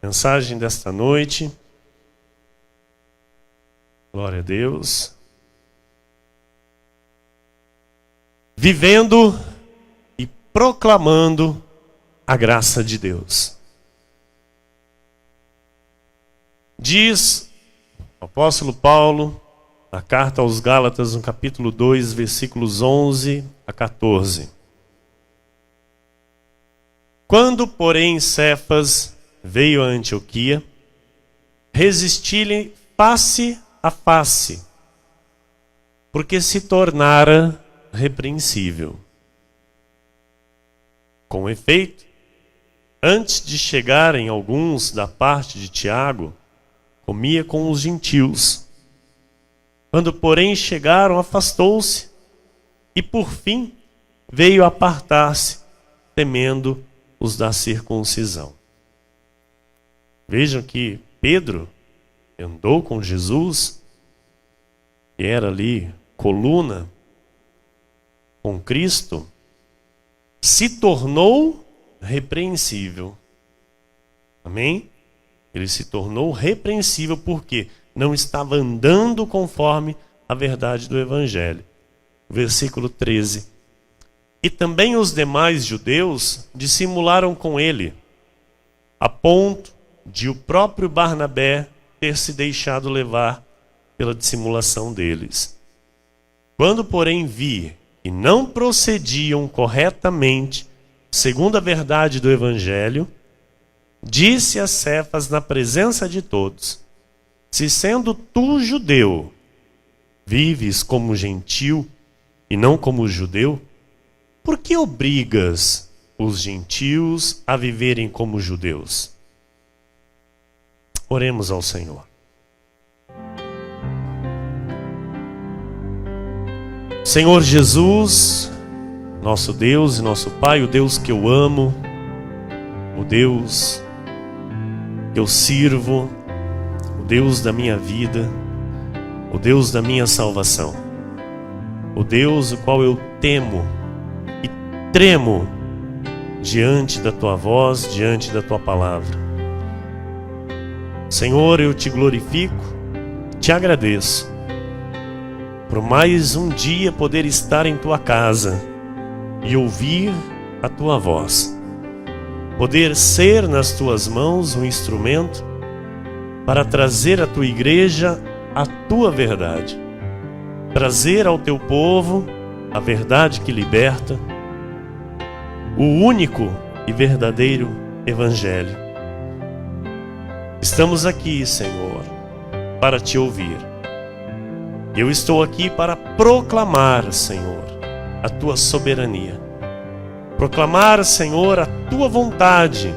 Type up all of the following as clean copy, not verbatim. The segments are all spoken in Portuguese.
Mensagem desta noite. Glória a Deus. Vivendo e proclamando a graça de Deus. Diz o apóstolo Paulo, na carta aos Gálatas, no capítulo 2, versículos 11 a 14. Quando, porém, Cefas veio a Antioquia, resisti-lhe face a face, porque se tornara repreensível. Com efeito, antes de chegarem alguns da parte de Tiago, comia com os gentios. Quando, porém, chegaram, afastou-se, e por fim veio apartar-se, temendo os da circuncisão. Vejam que Pedro andou com Jesus, que era ali coluna com Cristo, se tornou repreensível. Amém? Ele se tornou repreensível porque não estava andando conforme a verdade do Evangelho. Versículo 13. E também os demais judeus dissimularam com ele, a ponto de o próprio Barnabé ter se deixado levar pela dissimulação deles. Quando, porém, vi que não procediam corretamente, segundo a verdade do Evangelho, disse a Cefas na presença de todos: se sendo tu judeu, vives como gentil e não como judeu, por que obrigas os gentios a viverem como judeus? Oremos ao Senhor. Senhor Jesus, nosso Deus e nosso Pai, o Deus que eu amo, o Deus que eu sirvo, o Deus da minha vida, o Deus da minha salvação, o Deus o qual eu temo e tremo diante da Tua voz, diante da Tua palavra. Senhor, eu te glorifico, te agradeço por mais um dia poder estar em Tua casa e ouvir a Tua voz. Poder ser nas Tuas mãos um instrumento para trazer à Tua igreja a Tua verdade. Trazer ao Teu povo a verdade que liberta, o único e verdadeiro Evangelho. Estamos aqui, Senhor, para Te ouvir. Eu estou aqui para proclamar, Senhor, a Tua soberania. Proclamar, Senhor, a Tua vontade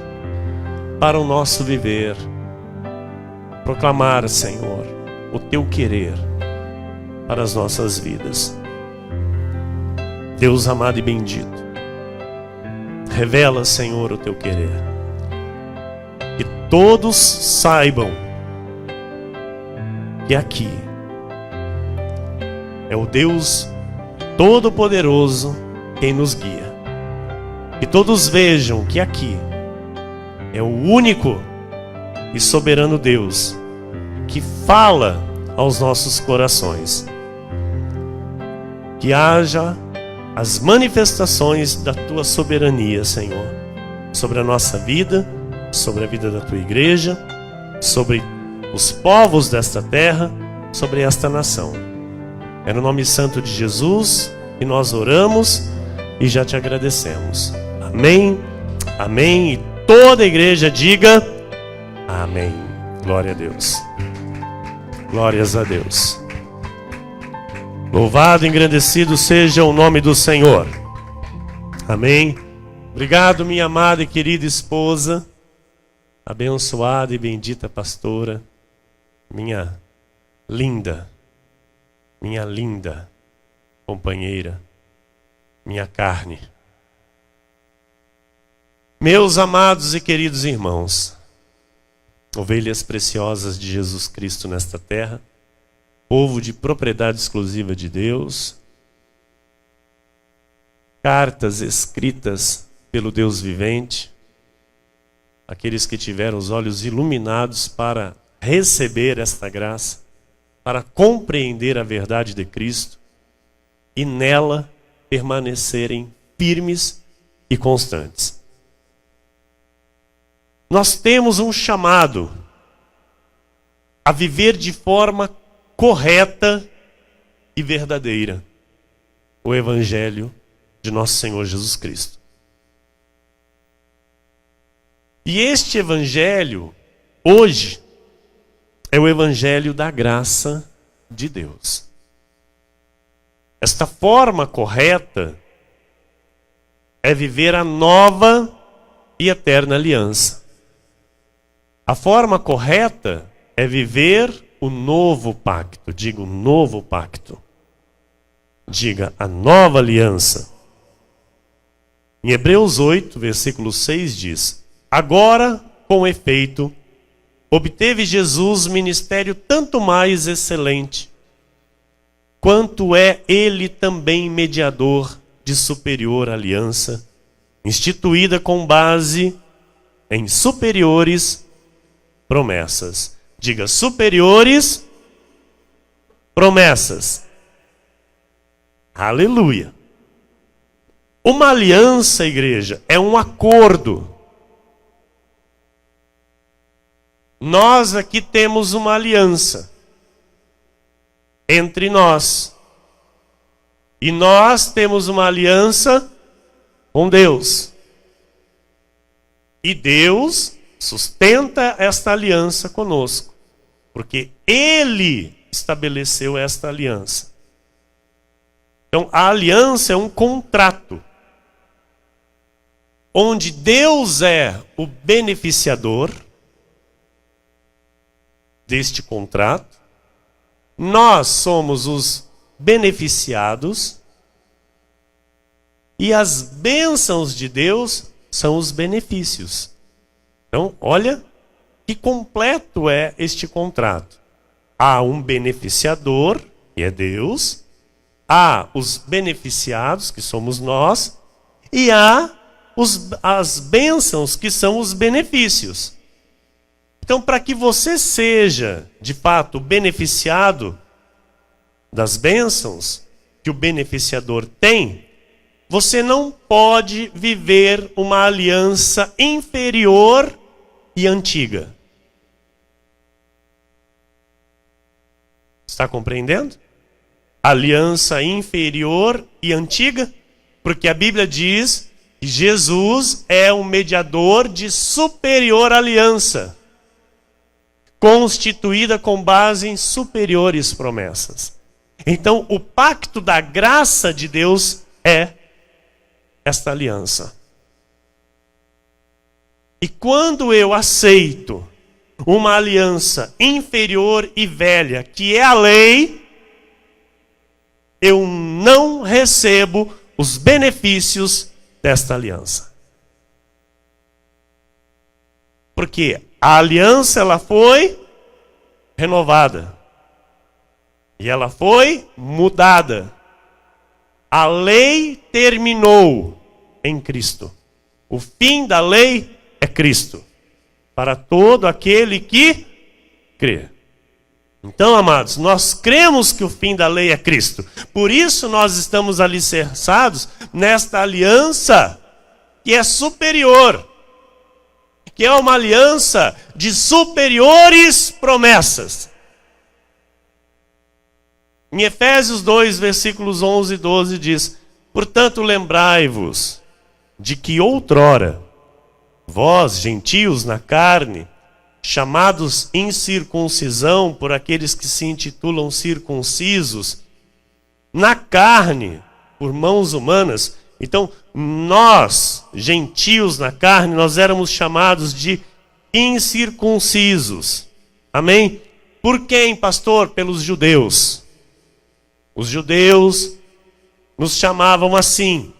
para o nosso viver. Proclamar, Senhor, o Teu querer para as nossas vidas. Deus amado e bendito, revela, Senhor, o Teu querer. Que todos saibam que aqui é o Deus Todo-Poderoso quem nos guia. Que todos vejam que aqui é o único e soberano Deus que fala aos nossos corações. Que haja as manifestações da Tua soberania, Senhor, sobre a nossa vida, sobre a vida da Tua igreja, sobre os povos desta terra, sobre esta nação. É no nome santo de Jesus que nós oramos e já Te agradecemos. Amém, amém. E toda a igreja diga amém. Glória a Deus. Glórias a Deus. Louvado e engrandecido seja o nome do Senhor. Amém. Obrigado, minha amada e querida esposa, abençoada e bendita pastora, minha linda companheira, minha carne. Meus amados e queridos irmãos, ovelhas preciosas de Jesus Cristo nesta terra, povo de propriedade exclusiva de Deus, cartas escritas pelo Deus vivente, aqueles que tiveram os olhos iluminados para receber esta graça, para compreender a verdade de Cristo e nela permanecerem firmes e constantes. Nós temos um chamado a viver de forma correta e verdadeira o Evangelho de nosso Senhor Jesus Cristo. E este Evangelho, hoje, é o Evangelho da graça de Deus. Esta forma correta é viver a nova e eterna aliança. A forma correta é viver o novo pacto. Diga o novo pacto. Diga a nova aliança. Em Hebreus 8, versículo 6 diz: agora, com efeito, obteve Jesus ministério tanto mais excelente, quanto é ele também mediador de superior aliança, instituída com base em superiores promessas. Diga, superiores promessas. Aleluia. Uma aliança, igreja, é um acordo. Nós aqui temos uma aliança entre nós. E nós temos uma aliança com Deus. E Deus sustenta esta aliança conosco, porque Ele estabeleceu esta aliança. Então, a aliança é um contrato, onde Deus é o beneficiador deste contrato, nós somos os beneficiados, e as bênçãos de Deus são os benefícios. Então, olha que completo é este contrato. Há um beneficiador, que é Deus, há os beneficiados, que somos nós, e há as bênçãos, que são os benefícios. Então, para que você seja, de fato, beneficiado das bênçãos que o beneficiador tem, você não pode viver uma aliança inferior e antiga. Está compreendendo? Aliança inferior e antiga, porque a Bíblia diz que Jesus é um mediador de superior aliança, constituída com base em superiores promessas. Então, o pacto da graça de Deus é esta aliança. E quando eu aceito uma aliança inferior e velha, que é a lei, eu não recebo os benefícios desta aliança. Porque a aliança, ela foi renovada. E ela foi mudada. A lei terminou em Cristo. O fim da lei é Cristo. Para todo aquele que crê. Então, amados, nós cremos que o fim da lei é Cristo. Por isso nós estamos alicerçados nesta aliança que é superior. Que é uma aliança de superiores promessas. Em Efésios 2, versículos 11 e 12 diz: portanto, lembrai-vos de que outrora, vós, gentios na carne, chamados incircuncisão por aqueles que se intitulam circuncisos, na carne, por mãos humanas. Então, nós, gentios na carne, nós éramos chamados de incircuncisos. Amém? Por quem, pastor? Pelos judeus. Os judeus nos chamavam assim,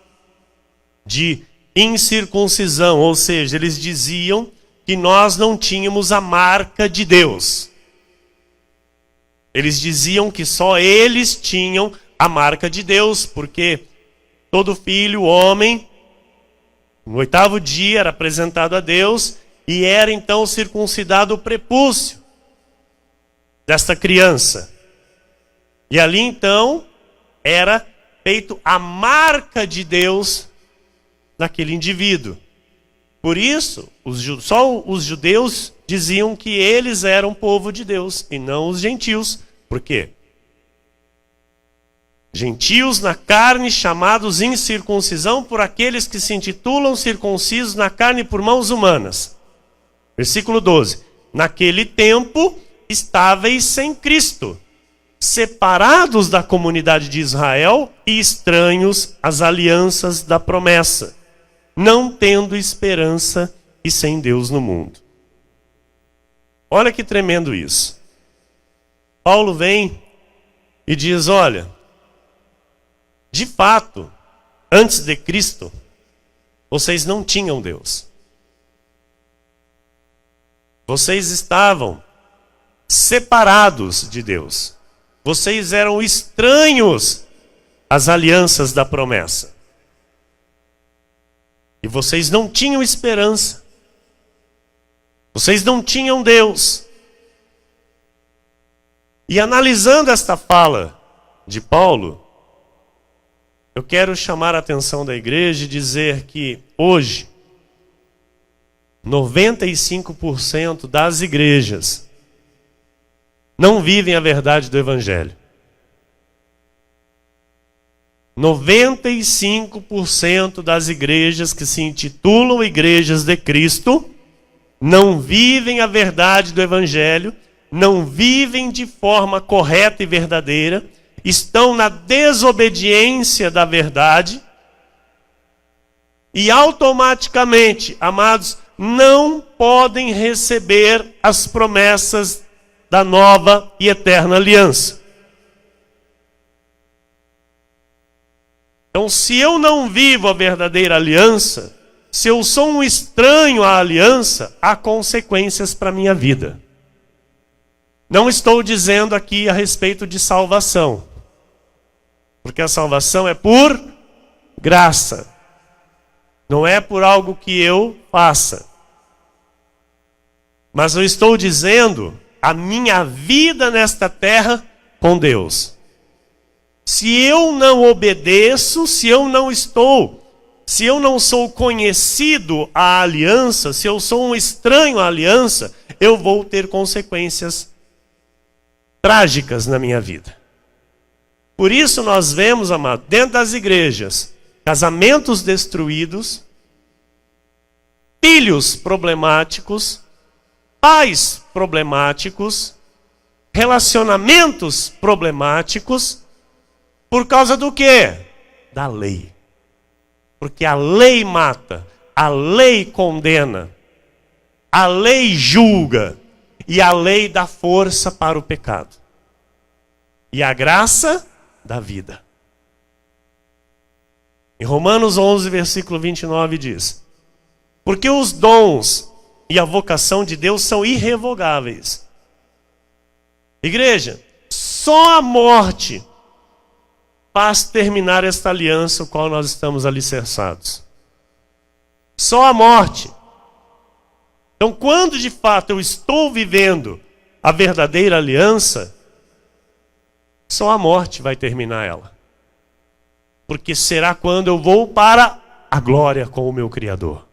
de incircuncisão, ou seja, eles diziam que nós não tínhamos a marca de Deus. Eles diziam que só eles tinham a marca de Deus, porque todo filho, homem, no 8º dia era apresentado a Deus, e era então circuncidado o prepúcio desta criança. E ali então era feito a marca de Deus naquele indivíduo. Por isso, só os judeus diziam que eles eram povo de Deus e não os gentios. Por quê? Gentios na carne, chamados incircuncisão por aqueles que se intitulam circuncisos na carne por mãos humanas. Versículo 12. Naquele tempo estáveis sem Cristo, separados da comunidade de Israel e estranhos às alianças da promessa, não tendo esperança e sem Deus no mundo. Olha que tremendo isso. Paulo vem e diz, olha, de fato, antes de Cristo, vocês não tinham Deus. Vocês estavam separados de Deus. Vocês eram estranhos às alianças da promessa. E vocês não tinham esperança. Vocês não tinham Deus. E analisando esta fala de Paulo, eu quero chamar a atenção da igreja e dizer que hoje, 95% das igrejas não vivem a verdade do Evangelho. 95% das igrejas que se intitulam igrejas de Cristo não vivem a verdade do Evangelho, não vivem de forma correta e verdadeira, estão na desobediência da verdade e automaticamente, amados, não podem receber as promessas da nova e eterna aliança. Então, se eu não vivo a verdadeira aliança, se eu sou um estranho à aliança, há consequências para a minha vida. Não estou dizendo aqui a respeito de salvação, porque a salvação é por graça, não é por algo que eu faça. Mas eu estou dizendo a minha vida nesta terra com Deus. Se eu não obedeço, se eu não sou conhecido à aliança, se eu sou um estranho à aliança, eu vou ter consequências trágicas na minha vida. Por isso nós vemos, amado, dentro das igrejas, casamentos destruídos, filhos problemáticos, pais problemáticos, relacionamentos problemáticos, por causa do quê? Da lei. Porque a lei mata, a lei condena, a lei julga e a lei dá força para o pecado. E a graça dá vida. Em Romanos 11, versículo 29 diz: porque os dons e a vocação de Deus são irrevogáveis. Igreja, só a morte faz terminar esta aliança, o qual nós estamos alicerçados. Só a morte. Então, quando de fato eu estou vivendo a verdadeira aliança, só a morte vai terminar ela. Porque será quando eu vou para a glória com o meu Criador.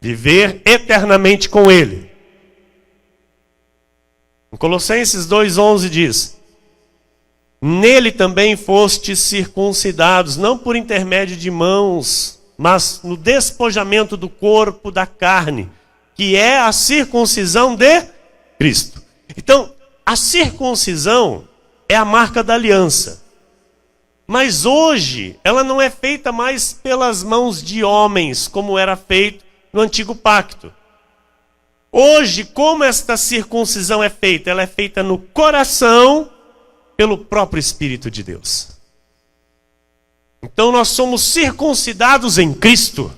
Viver eternamente com Ele. Em Colossenses 2,11 diz: nele também fostes circuncidados, não por intermédio de mãos, mas no despojamento do corpo da carne, que é a circuncisão de Cristo. Então, a circuncisão é a marca da aliança. Mas hoje, ela não é feita mais pelas mãos de homens, como era feito no antigo pacto. Hoje, como esta circuncisão é feita? Ela é feita no coração, pelo próprio Espírito de Deus. Então nós somos circuncidados em Cristo.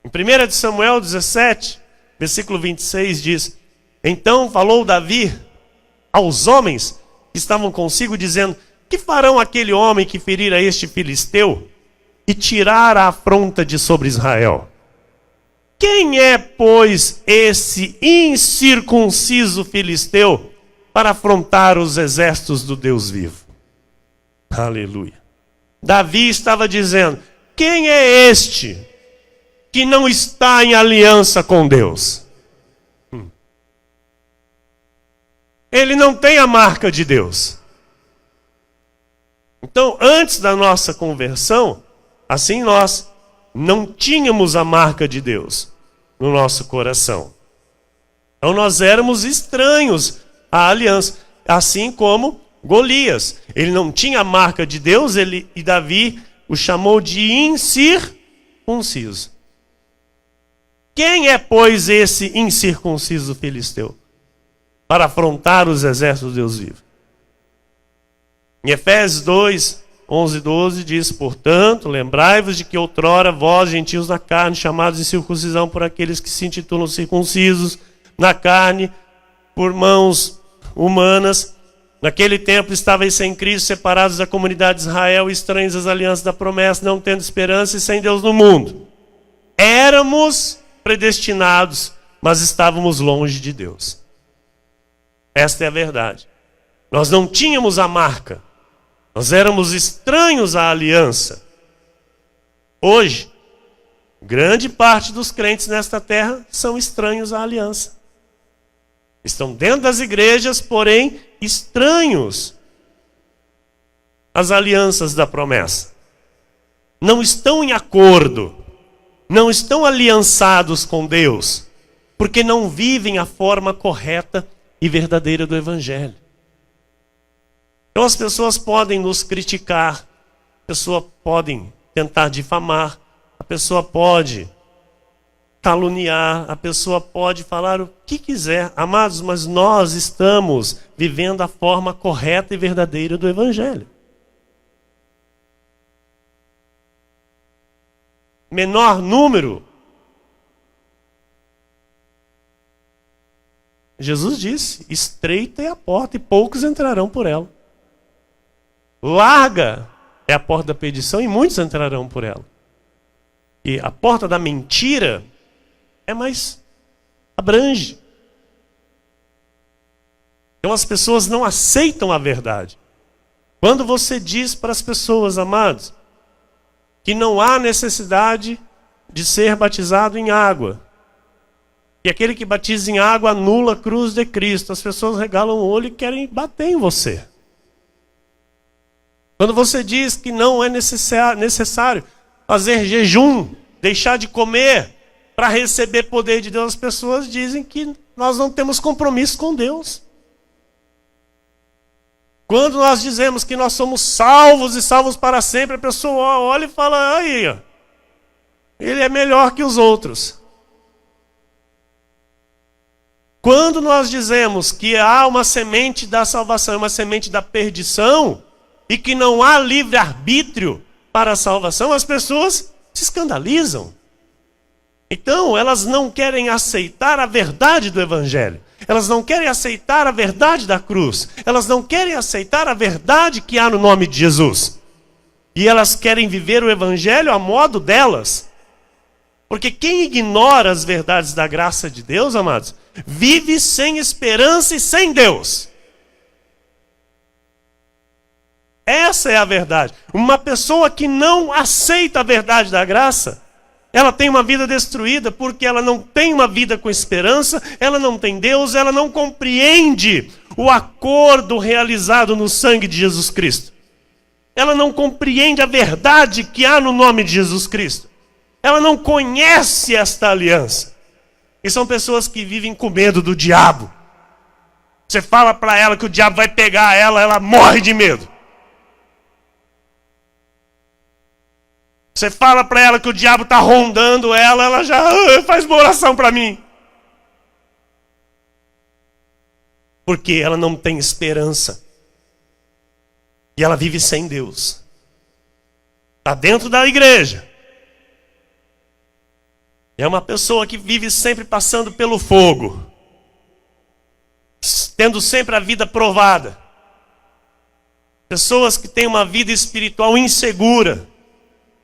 Em 1 de Samuel 17, versículo 26 diz: então falou Davi aos homens que estavam consigo, dizendo: que farão aquele homem que ferir a este filisteu e tirar a afronta de sobre Israel? Quem é, pois, esse incircunciso filisteu para afrontar os exércitos do Deus vivo? Aleluia. Davi estava dizendo: quem é este que não está em aliança com Deus? Ele não tem a marca de Deus. Então, antes da nossa conversão, assim nós não tínhamos a marca de Deus no nosso coração. Então nós éramos estranhos à aliança, assim como Golias. Ele não tinha a marca de Deus, e Davi o chamou de incircunciso. Quem é, pois, esse incircunciso filisteu para afrontar os exércitos do Deus vivo? Em Efésios 2, 11 e 12 diz: portanto, lembrai-vos de que outrora vós, gentios na carne, chamados de circuncisão por aqueles que se intitulam circuncisos na carne, por mãos humanas, naquele tempo estáveis sem Cristo, separados da comunidade de Israel, estranhos às alianças da promessa, não tendo esperança e sem Deus no mundo. Éramos predestinados, mas estávamos longe de Deus. Esta é a verdade. Nós não tínhamos a marca. Nós éramos estranhos à aliança. Hoje, grande parte dos crentes nesta terra são estranhos à aliança. Estão dentro das igrejas, porém estranhos às alianças da promessa. Não estão em acordo, não estão aliançados com Deus, porque não vivem a forma correta e verdadeira do Evangelho. Então as pessoas podem nos criticar, a pessoa pode tentar difamar, a pessoa pode caluniar, a pessoa pode falar o que quiser. Amados, mas nós estamos vivendo a forma correta e verdadeira do Evangelho. Menor número. Jesus disse: estreita é a porta e poucos entrarão por ela. Larga é a porta da perdição e muitos entrarão por ela. E a porta da mentira é mais abrange. Então as pessoas não aceitam a verdade. Quando você diz para as pessoas, amados, que não há necessidade de ser batizado em água, e aquele que batiza em água anula a cruz de Cristo, as pessoas regalam o olho e querem bater em você. Quando você diz que não é necessário fazer jejum, deixar de comer para receber poder de Deus, as pessoas dizem que nós não temos compromisso com Deus. Quando nós dizemos que nós somos salvos e salvos para sempre, a pessoa olha e fala: aí, ó, ele é melhor que os outros. Quando nós dizemos que há uma semente da salvação e uma semente da perdição, e que não há livre-arbítrio para a salvação, as pessoas se escandalizam. Então, elas não querem aceitar a verdade do Evangelho. Elas não querem aceitar a verdade da cruz. Elas não querem aceitar a verdade que há no nome de Jesus. E elas querem viver o Evangelho a modo delas. Porque quem ignora as verdades da graça de Deus, amados, vive sem esperança e sem Deus. Essa é a verdade. Uma pessoa que não aceita a verdade da graça, ela tem uma vida destruída porque ela não tem uma vida com esperança, ela não tem Deus, ela não compreende o acordo realizado no sangue de Jesus Cristo. Ela não compreende a verdade que há no nome de Jesus Cristo. Ela não conhece esta aliança. E são pessoas que vivem com medo do diabo. Você fala para ela que o diabo vai pegar ela, ela morre de medo. Você fala para ela que o diabo está rondando ela, ela já faz uma oração para mim. Porque ela não tem esperança. E ela vive sem Deus. Está dentro da igreja. É uma pessoa que vive sempre passando pelo fogo. Tendo sempre a vida provada. Pessoas que têm uma vida espiritual insegura.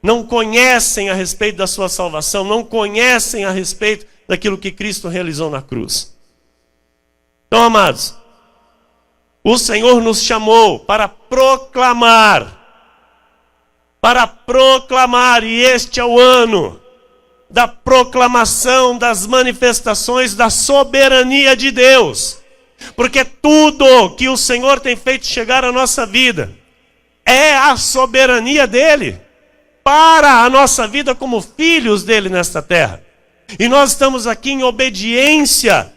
não conhecem a respeito da sua salvação, não conhecem a respeito daquilo que Cristo realizou na cruz. Então, amados, o Senhor nos chamou para proclamar, e este é o ano da proclamação das manifestações da soberania de Deus. Porque tudo que o Senhor tem feito chegar à nossa vida é a soberania dele para a nossa vida como filhos dele nesta terra. E nós estamos aqui em obediência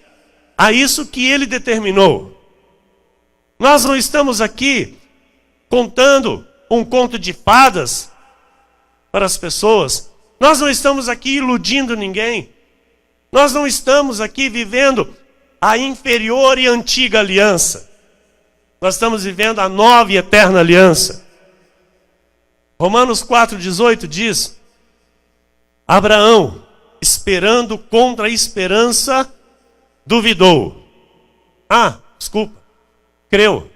a isso que ele determinou. Nós não estamos aqui contando um conto de fadas para as pessoas. Nós não estamos aqui iludindo ninguém. Nós não estamos aqui vivendo a inferior e antiga aliança. Nós estamos vivendo a nova e eterna aliança. Romanos 4,18 diz: Abraão, esperando contra a esperança, duvidou. Creu.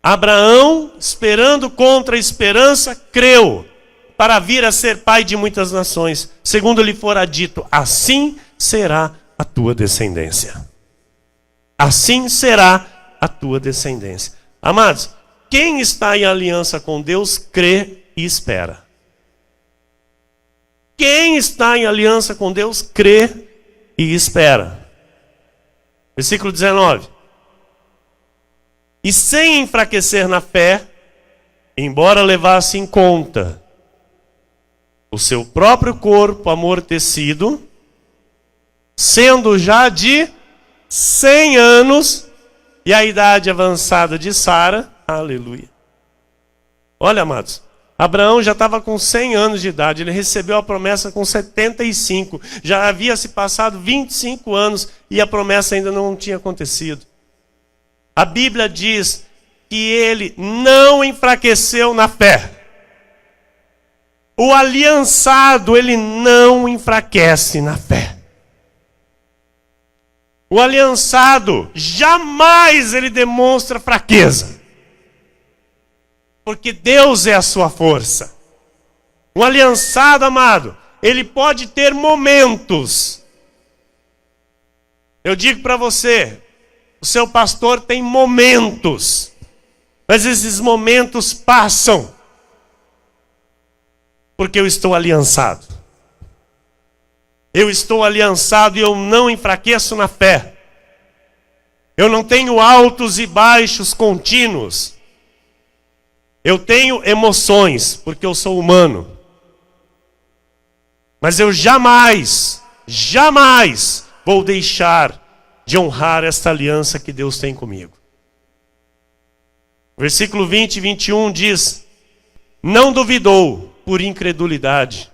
Abraão, esperando contra a esperança, creu, para vir a ser pai de muitas nações, segundo lhe fora dito, assim será a tua descendência. Assim será a tua descendência. Amados, quem está em aliança com Deus, crê e espera. Quem está em aliança com Deus, crê e espera. Versículo 19. E sem enfraquecer na fé, embora levasse em conta o seu próprio corpo amortecido, sendo já de 100 anos, e a idade avançada de Sara, aleluia. Olha, amados, Abraão já estava com 100 anos de idade, ele recebeu a promessa com 75, já havia se passado 25 anos e a promessa ainda não tinha acontecido. A Bíblia diz que ele não enfraqueceu na fé. O aliançado, ele não enfraquece na fé. O aliançado, jamais ele demonstra fraqueza. Porque Deus é a sua força. O aliançado, amado, ele pode ter momentos. Eu digo para você, o seu pastor tem momentos, mas esses momentos passam, porque eu estou aliançado. Eu estou aliançado e eu não enfraqueço na fé. Eu não tenho altos e baixos contínuos. Eu tenho emoções, porque eu sou humano. Mas eu jamais vou deixar de honrar esta aliança que Deus tem comigo. Versículo 20 e 21 diz: não duvidou por incredulidade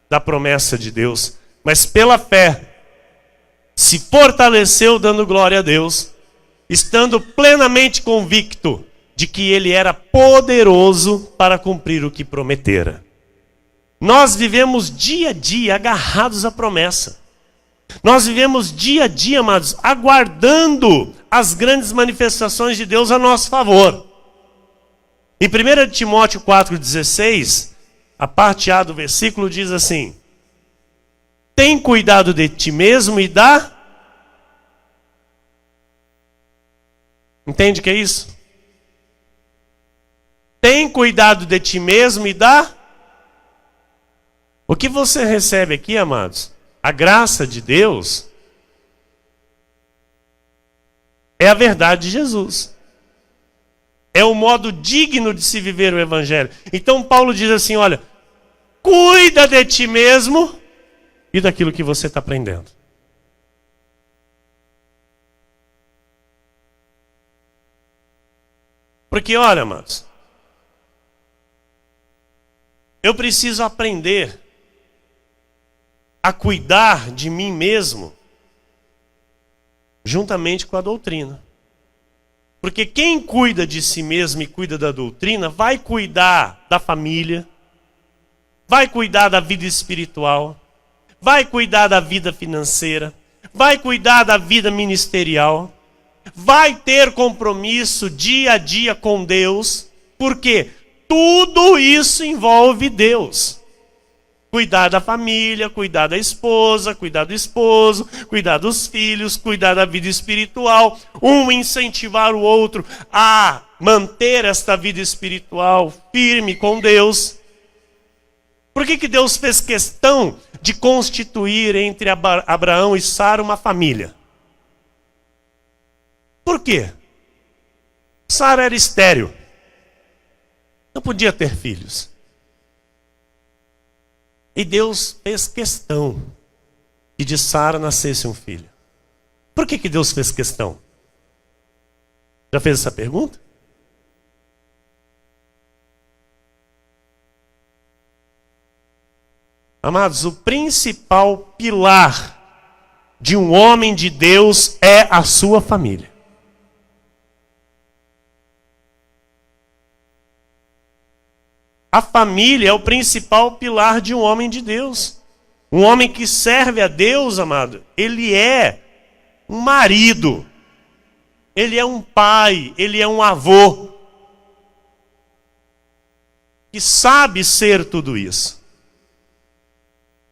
da promessa de Deus, mas pela fé se fortaleceu dando glória a Deus, estando plenamente convicto de que ele era poderoso para cumprir o que prometera. Nós vivemos dia a dia agarrados à promessa. Nós vivemos dia a dia, amados, aguardando as grandes manifestações de Deus a nosso favor. Em 1 Timóteo 4,16, a parte A do versículo diz assim: tem cuidado de ti mesmo e dá... Entende o que é isso? Tem cuidado de ti mesmo e dá... O que você recebe aqui, amados? A graça de Deus é a verdade de Jesus. É o modo digno de se viver o Evangelho. Então Paulo diz assim, olha, cuida de ti mesmo e daquilo que você está aprendendo. Porque, olha, amados, eu preciso aprender a cuidar de mim mesmo juntamente com a doutrina. Porque quem cuida de si mesmo e cuida da doutrina vai cuidar da família, vai cuidar da vida espiritual, vai cuidar da vida financeira, vai cuidar da vida ministerial, vai ter compromisso dia a dia com Deus, porque tudo isso envolve Deus. Cuidar da família, cuidar da esposa, cuidar do esposo, cuidar dos filhos, cuidar da vida espiritual. Um incentivar o outro a manter esta vida espiritual firme com Deus. Por que Deus fez questão de constituir entre Abraão e Sara uma família? Por quê? Sara era estéril. Não podia ter filhos. E Deus fez questão que de Sara nascesse um filho. Por que Deus fez questão? Já fez essa pergunta? Amados, o principal pilar de um homem de Deus é a sua família. A família é o principal pilar de um homem de Deus. Um homem que serve a Deus, amado, ele é um marido, ele é um pai, ele é um avô, que sabe ser tudo isso.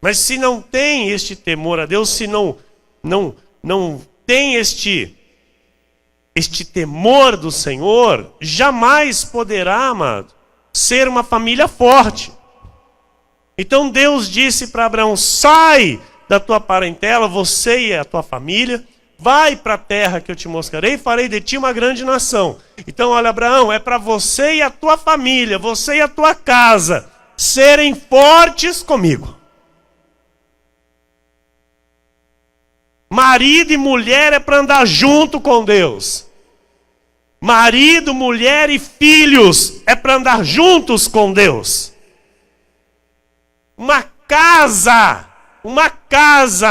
Mas se não tem este temor a Deus, se não tem este temor do Senhor, jamais poderá, amado, ser uma família forte. Então Deus disse para Abraão: sai da tua parentela, você e a tua família, vai para a terra que eu te mostrarei, farei de ti uma grande nação. Então olha, Abraão, é para você e a tua família, você e a tua casa, serem fortes comigo. Marido e mulher é para andar junto com Deus. Marido, mulher e filhos é para andar juntos com Deus. Uma casa,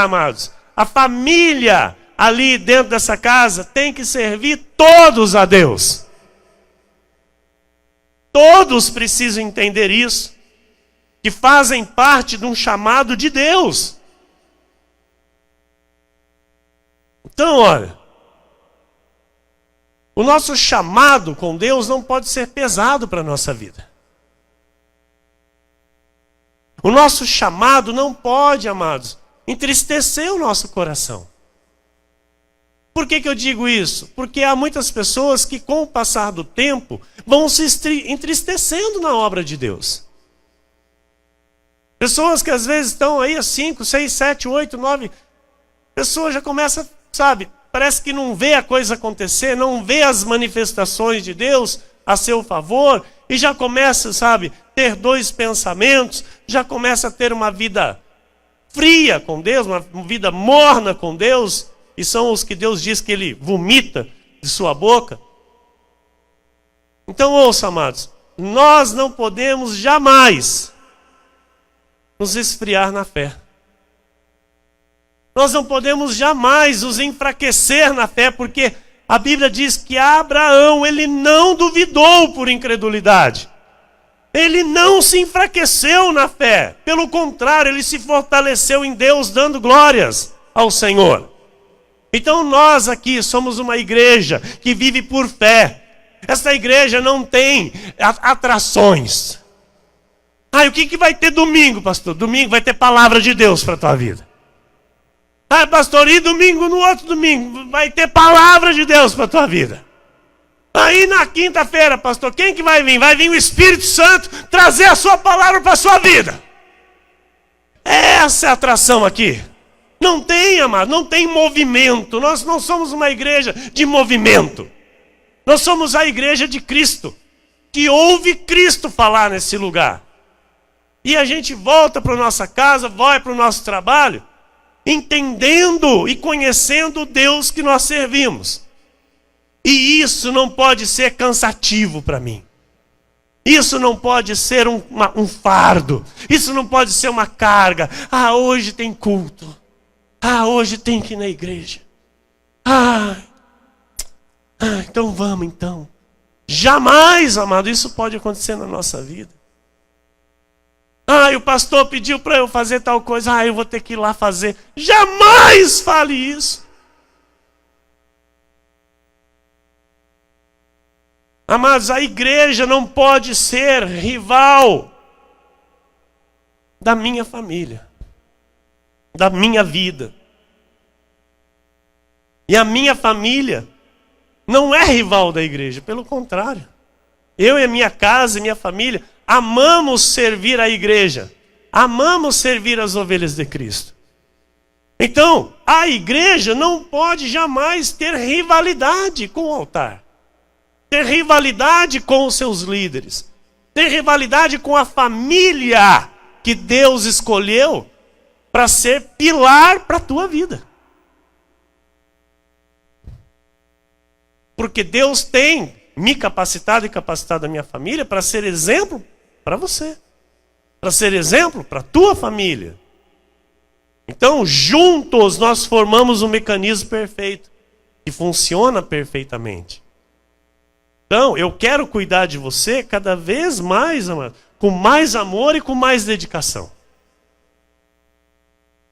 amados. A família ali dentro dessa casa tem que servir todos a Deus. Todos precisam entender isso, que fazem parte de um chamado de Deus. Então, olha, o nosso chamado com Deus não pode ser pesado para a nossa vida. O nosso chamado não pode, amados, entristecer o nosso coração. Por que eu digo isso? Porque há muitas pessoas que, com o passar do tempo, vão se entristecendo na obra de Deus. Pessoas que às vezes estão aí há 5, 6, 7, 8, 9... Pessoas já começam, sabe, parece que não vê a coisa acontecer, não vê as manifestações de Deus a seu favor, e já começa, sabe, ter dois pensamentos, já começa a ter uma vida fria com Deus, uma vida morna com Deus, e são os que Deus diz que Ele vomita de sua boca. Então ouça, amados, nós não podemos jamais nos esfriar na fé. Nós não podemos jamais nos enfraquecer na fé, porque a Bíblia diz que Abraão, ele não duvidou por incredulidade. Ele não se enfraqueceu na fé. Pelo contrário, ele se fortaleceu em Deus, dando glórias ao Senhor. Então nós aqui somos uma igreja que vive por fé. Essa igreja não tem atrações. O que vai ter domingo, pastor? Domingo vai ter palavra de Deus para a tua vida. Pastor, e domingo, no outro domingo, vai ter palavra de Deus para a tua vida. Aí na quinta-feira, pastor, quem que vai vir? Vai vir o Espírito Santo trazer a sua palavra para a sua vida. Essa é a atração aqui. Não tem, amado, não tem movimento. Nós não somos uma igreja de movimento. Nós somos a igreja de Cristo, que ouve Cristo falar nesse lugar. E a gente volta para a nossa casa, vai para o nosso trabalho, entendendo e conhecendo o Deus que nós servimos. E isso não pode ser cansativo para mim. Isso não pode ser um fardo. Isso não pode ser uma carga. Hoje tem culto. Hoje tem que ir na igreja. Então vamos então. Jamais, amado, isso pode acontecer na nossa vida. O pastor pediu para eu fazer tal coisa. Eu vou ter que ir lá fazer. Jamais fale isso. Amados, a igreja não pode ser rival da minha família, da minha vida. E a minha família não é rival da igreja, pelo contrário. Eu e a minha casa e minha família amamos servir a igreja, amamos servir as ovelhas de Cristo. Então, a igreja não pode jamais ter rivalidade com o altar, ter rivalidade com os seus líderes, ter rivalidade com a família que Deus escolheu para ser pilar para a tua vida. Porque Deus tem me capacitado e capacitado a minha família para ser exemplo para você, para ser exemplo para a tua família. Então, juntos nós formamos um mecanismo perfeito, que funciona perfeitamente. Então, eu quero cuidar de você cada vez mais, amado, com mais amor e com mais dedicação.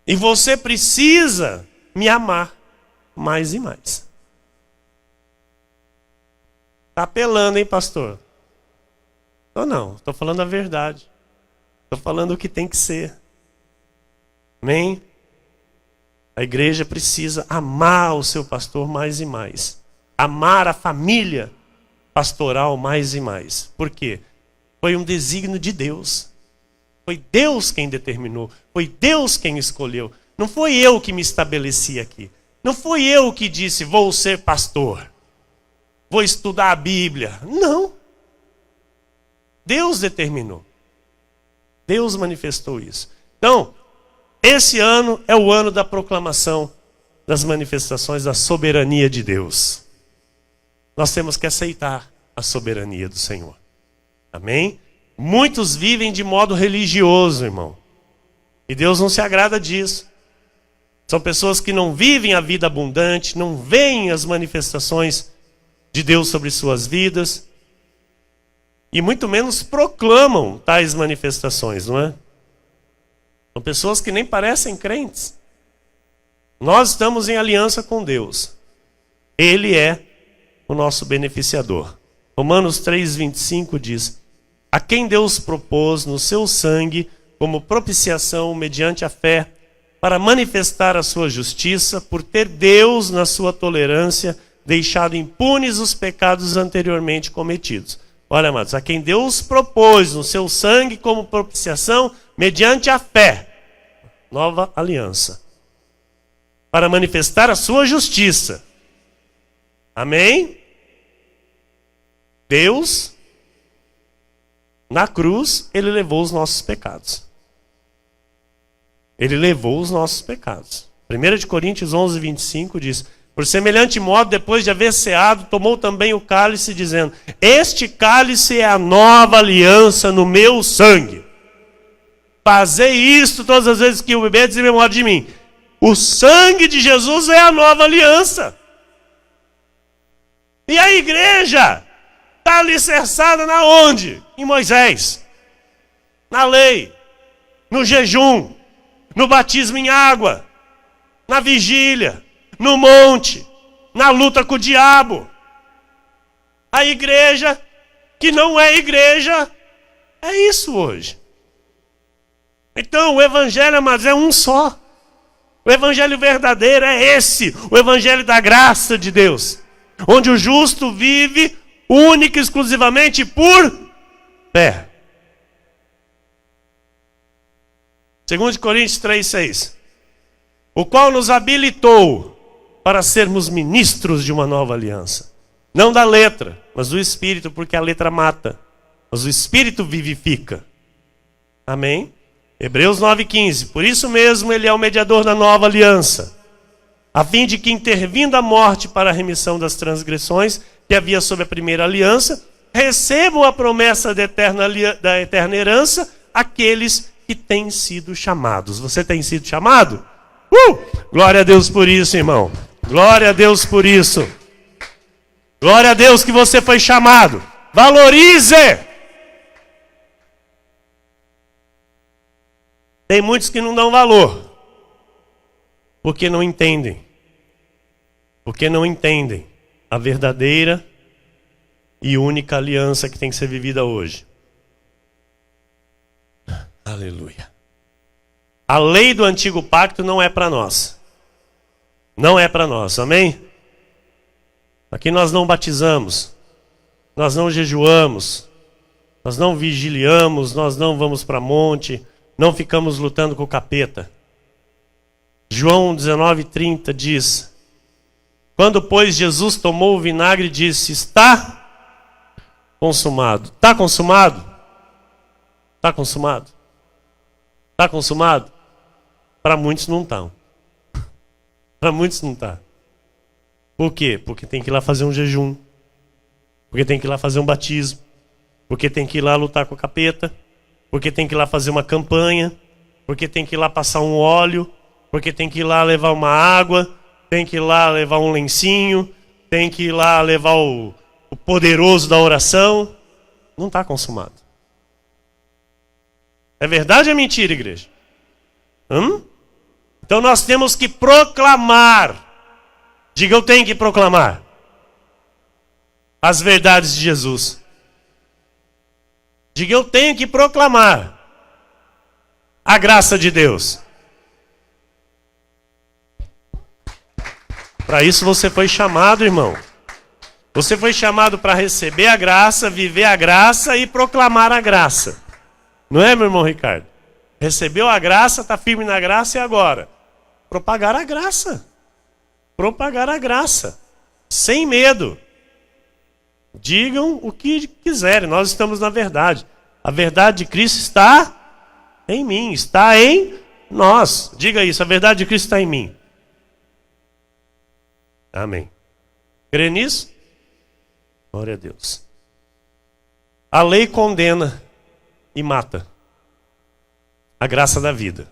E você precisa me amar mais e mais. Está apelando, hein, pastor? Não, estou falando a verdade. Estou falando o que tem que ser. Amém? A igreja precisa amar o seu pastor mais e mais. Amar a família pastoral mais e mais. Por quê? Foi um desígnio de Deus. Foi Deus quem determinou. Foi Deus quem escolheu. Não foi eu que me estabeleci aqui. Não foi eu que disse, vou ser pastor. Vou estudar a Bíblia. Não. Deus determinou. Deus manifestou isso. Então, esse ano é o ano da proclamação das manifestações da soberania de Deus. Nós temos que aceitar a soberania do Senhor. Amém? Muitos vivem de modo religioso, irmão. E Deus não se agrada disso. São pessoas que não vivem a vida abundante, não veem as manifestações de Deus sobre suas vidas. E muito menos proclamam tais manifestações, não é? São pessoas que nem parecem crentes. Nós estamos em aliança com Deus. Ele é o nosso beneficiador. Romanos 3,25 diz: a quem Deus propôs no seu sangue como propiciação mediante a fé, para manifestar a sua justiça, por ter Deus, na sua tolerância, deixado impunes os pecados anteriormente cometidos. Olha, amados, a quem Deus propôs no seu sangue como propiciação, mediante a fé, nova aliança, para manifestar a sua justiça. Amém? Deus, na cruz, Ele levou os nossos pecados. Ele levou os nossos pecados. 1 Coríntios 11:25 diz: por semelhante modo, depois de haver ceado, tomou também o cálice, dizendo: este cálice é a nova aliança no meu sangue. Fazei isto todas as vezes que o beberdes em memória de mim. O sangue de Jesus é a nova aliança. E a igreja está alicerçada na onde? Em Moisés, na lei, no jejum, no batismo em água, na vigília, no monte, na luta com o diabo. A igreja que não é igreja é isso hoje. Então o evangelho, amados, é um só. O evangelho verdadeiro é esse, o evangelho da graça de Deus, onde o justo vive única e exclusivamente por fé. 2 Coríntios 3,6. O qual nos habilitou para sermos ministros de uma nova aliança. Não da letra, mas do Espírito, porque a letra mata, mas o Espírito vivifica. Amém? Hebreus 9,15. Por isso mesmo ele é o mediador da nova aliança, a fim de que, intervindo a morte para a remissão das transgressões que havia sob a primeira aliança, recebam a promessa da eterna herança aqueles que têm sido chamados. Você tem sido chamado? Glória a Deus por isso, irmão. Glória a Deus por isso. Glória a Deus que você foi chamado. Valorize! Tem muitos que não dão valor, porque não entendem. Porque não entendem a verdadeira e única aliança que tem que ser vivida hoje. Aleluia. A lei do antigo pacto não é para nós. Não é para nós, amém? Aqui nós não batizamos, nós não jejuamos, nós não vigiliamos, nós não vamos para monte, não ficamos lutando com o capeta. João 19:30 diz: quando, pois, Jesus tomou o vinagre e disse: está consumado. Está consumado? Está consumado? Está consumado? Para muitos não estão. Para muitos não está. Por quê? Porque tem que ir lá fazer um jejum. Porque tem que ir lá fazer um batismo. Porque tem que ir lá lutar com o capeta. Porque tem que ir lá fazer uma campanha. Porque tem que ir lá passar um óleo. Porque tem que ir lá levar uma água. Tem que ir lá levar um lencinho. Tem que ir lá levar o poderoso da oração. Não está consumado. É verdade ou é mentira, igreja? Então nós temos que proclamar. Diga, eu tenho que proclamar as verdades de Jesus. Diga, eu tenho que proclamar a graça de Deus. Para isso você foi chamado, irmão. Você foi chamado para receber a graça, viver a graça e proclamar a graça. Não é, meu irmão Ricardo? Recebeu a graça, está firme na graça e agora? Propagar a graça. Propagar a graça. Sem medo. Digam o que quiserem, nós estamos na verdade. A verdade de Cristo está em mim, está em nós. Diga isso, a verdade de Cristo está em mim. Amém. Crê nisso? Glória a Deus. A lei condena e mata. A graça da vida.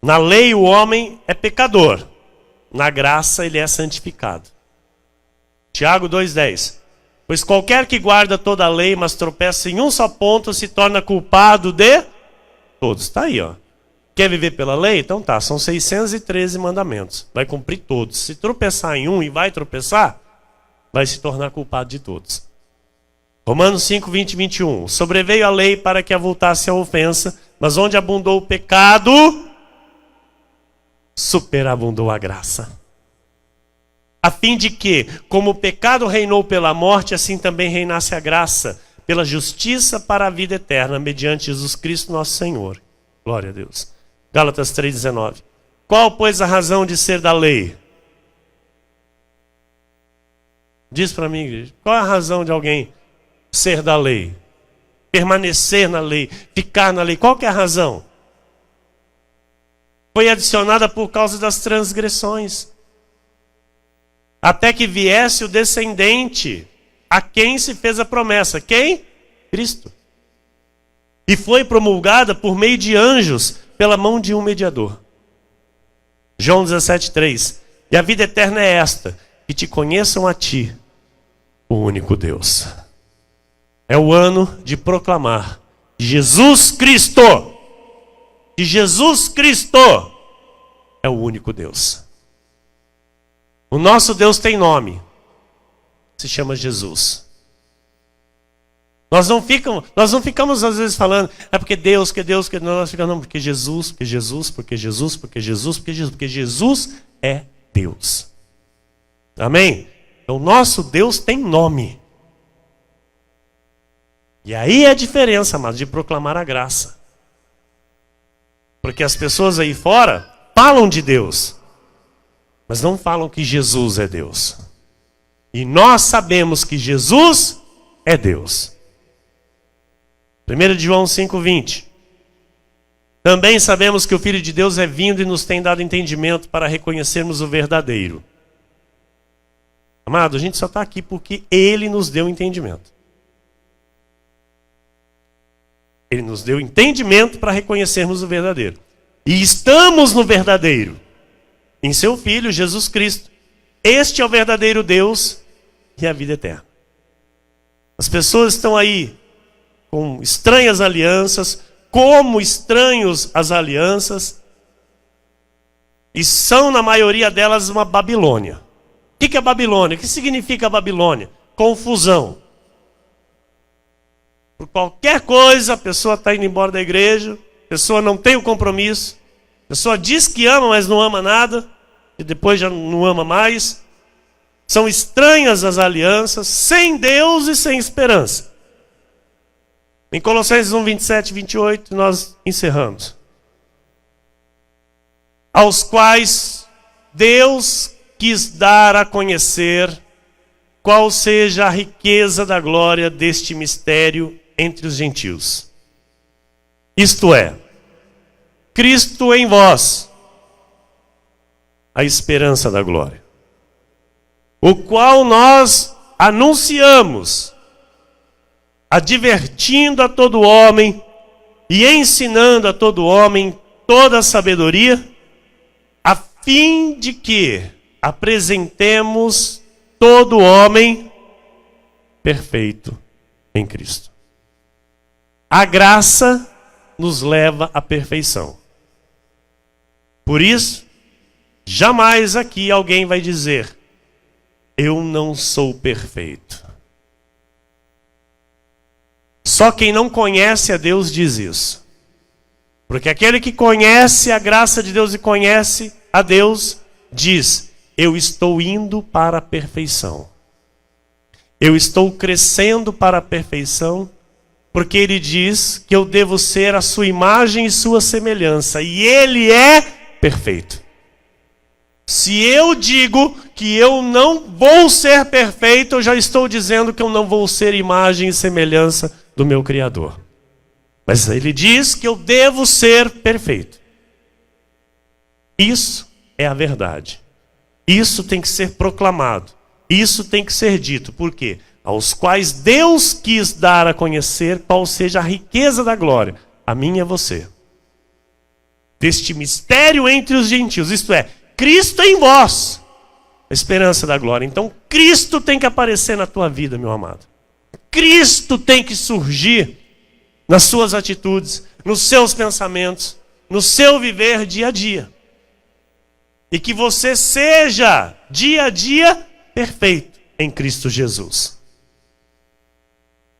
Na lei o homem é pecador. Na graça ele é santificado. Tiago 2,10. Pois qualquer que guarda toda a lei, mas tropeça em um só ponto, se torna culpado de todos. Está aí, ó. Quer viver pela lei? Então tá, são 613 mandamentos. Vai cumprir todos. Se tropeçar em um e vai tropeçar, vai se tornar culpado de todos. Romanos 5, 20 e 21. Sobreveio a lei para que avultasse a ofensa, mas onde abundou o pecado, superabundou a graça. A fim de que, como o pecado reinou pela morte, assim também reinasse a graça, pela justiça para a vida eterna, mediante Jesus Cristo nosso Senhor. Glória a Deus. Gálatas 3,19. Qual, pois, a razão de ser da lei? Diz para mim, igreja, qual é a razão de alguém ser da lei? Permanecer na lei, ficar na lei. Qual que é a razão? Foi adicionada por causa das transgressões. Até que viesse o descendente, a quem se fez a promessa. Quem? Cristo. E foi promulgada por meio de anjos, pela mão de um mediador. João 17,3. E a vida eterna é esta, que te conheçam a ti, o único Deus. É o ano de proclamar Jesus Cristo. Que Jesus Cristo é o único Deus. O nosso Deus tem nome. Se chama Jesus. Nós não ficamos às vezes falando, é porque Deus, que Deus, que nós ficamos, não, porque Jesus, porque Jesus, porque Jesus, porque Jesus, porque Jesus, porque Jesus é Deus. Amém? Então, nosso Deus tem nome. E aí é a diferença, amados, de proclamar a graça. Porque as pessoas aí fora falam de Deus, mas não falam que Jesus é Deus. E nós sabemos que Jesus é Deus. 1 João 5,20. Também sabemos que o Filho de Deus é vindo e nos tem dado entendimento para reconhecermos o verdadeiro. Amado, a gente só está aqui porque Ele nos deu entendimento. Ele nos deu entendimento para reconhecermos o verdadeiro. E estamos no verdadeiro. Em seu Filho, Jesus Cristo. Este é o verdadeiro Deus e a vida eterna. As pessoas estão aí com estranhas alianças, como estranhos as alianças, e são, na maioria delas, uma Babilônia. O que é Babilônia? O que significa Babilônia? confusão. Por qualquer coisa, a pessoa está indo embora da igreja, a pessoa não tem o compromisso, a pessoa diz que ama, mas não ama nada, e depois já não ama mais. São estranhas as alianças, sem Deus e sem esperança. Em Colossenses 1, 27 e 28, nós encerramos. Aos quais Deus quis dar a conhecer qual seja a riqueza da glória deste mistério entre os gentios. Isto é, Cristo em vós, a esperança da glória, o qual nós anunciamos, advertindo a todo homem e ensinando a todo homem toda a sabedoria, a fim de que apresentemos todo homem perfeito em Cristo. A graça nos leva à perfeição. Por isso, jamais aqui alguém vai dizer: eu não sou perfeito. Só quem não conhece a Deus diz isso. Porque aquele que conhece a graça de Deus e conhece a Deus, diz: eu estou indo para a perfeição. Eu estou crescendo para a perfeição, porque ele diz que eu devo ser a sua imagem e sua semelhança. E ele é perfeito. Se eu digo que eu não vou ser perfeito, eu já estou dizendo que eu não vou ser imagem e semelhança do meu Criador. Mas ele diz que eu devo ser perfeito. Isso é a verdade. Isso tem que ser proclamado. Isso tem que ser dito. Por quê? Aos quais Deus quis dar a conhecer qual seja a riqueza da glória. A minha é você. Deste mistério entre os gentios. Isto é, Cristo em vós, a esperança da glória. Então, Cristo tem que aparecer na tua vida, meu amado. Cristo tem que surgir nas suas atitudes, nos seus pensamentos, no seu viver dia a dia. E que você seja, dia a dia, perfeito em Cristo Jesus.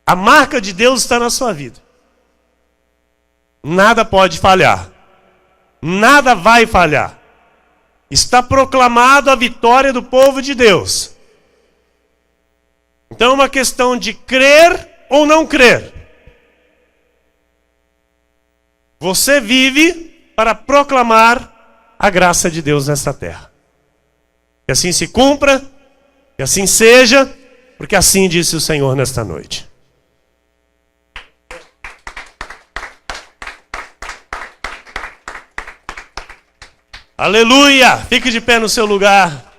A marca de Deus está na sua vida. Nada pode falhar. Nada vai falhar. Está proclamado a vitória do povo de Deus. Então é uma questão de crer ou não crer. Você vive para proclamar a graça de Deus nesta terra. Que assim se cumpra, que assim seja, porque assim disse o Senhor nesta noite. Aleluia! Fique de pé no seu lugar.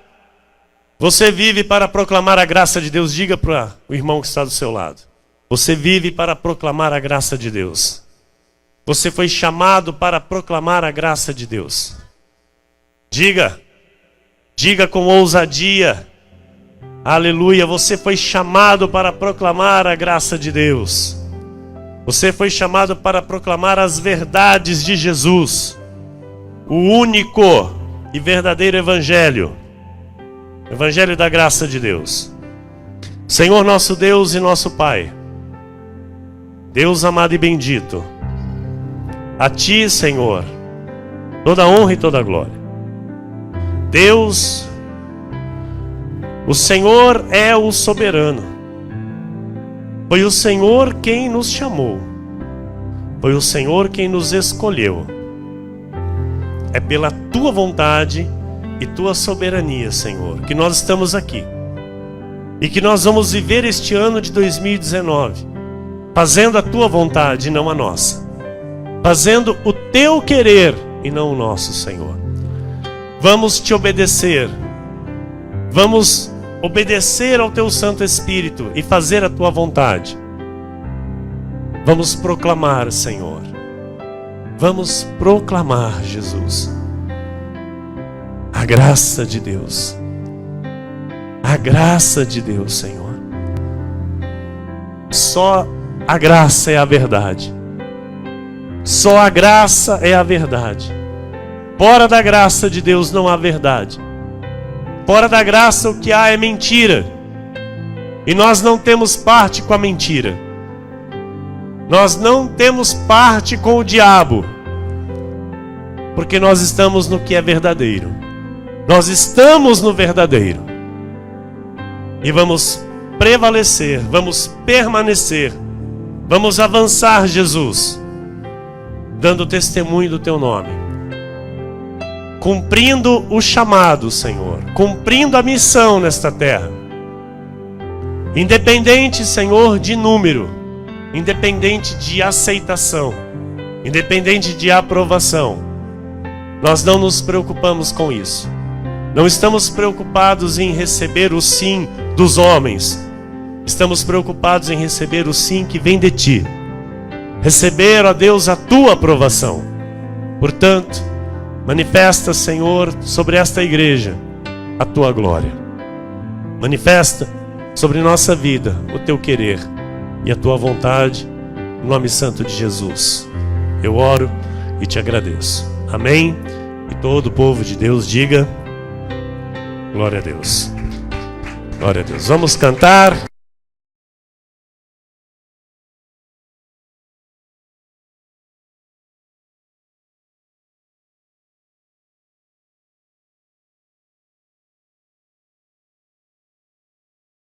Você vive para proclamar a graça de Deus. Diga para o irmão que está do seu lado. Você vive para proclamar a graça de Deus. Você foi chamado para proclamar a graça de Deus. Diga. Diga com ousadia. Aleluia. Você foi chamado para proclamar a graça de Deus. Você foi chamado para proclamar as verdades de Jesus. O único e verdadeiro evangelho. Evangelho da graça de Deus. Senhor nosso Deus e nosso Pai, Deus amado e bendito, a Ti, Senhor, toda honra e toda glória. Deus, o Senhor é o soberano. Foi o Senhor quem nos chamou. Foi o Senhor quem nos escolheu. É pela Tua vontade e Tua soberania, Senhor, que nós estamos aqui. E que nós vamos viver este ano de 2019, fazendo a Tua vontade e não a nossa. Fazendo o Teu querer e não o nosso, Senhor. Vamos Te obedecer. Vamos obedecer ao Teu Santo Espírito e fazer a Tua vontade. Vamos proclamar, Senhor. Vamos proclamar, Jesus, a graça de Deus. A graça de Deus, Senhor. Só a graça é a verdade. Só a graça é a verdade. Fora da graça de Deus não há verdade. Fora da graça o que há é mentira. E nós não temos parte com a mentira. Nós não temos parte com o diabo. Porque nós estamos no que é verdadeiro. Nós estamos no verdadeiro. E vamos prevalecer, vamos permanecer, vamos avançar, Jesus, dando testemunho do Teu nome, cumprindo o chamado, Senhor, cumprindo a missão nesta terra, independente, Senhor, de número, independente de aceitação, independente de aprovação. Nós não nos preocupamos com isso. Não estamos preocupados em receber o sim dos homens. Estamos preocupados em receber o sim que vem de Ti. Receber, ó Deus, a Tua aprovação. Portanto, manifesta, Senhor, sobre esta igreja a Tua glória. Manifesta sobre nossa vida o Teu querer e a Tua vontade, no nome santo de Jesus. Eu oro e Te agradeço. Amém? E todo o povo de Deus diga: glória a Deus. Glória a Deus. Vamos cantar.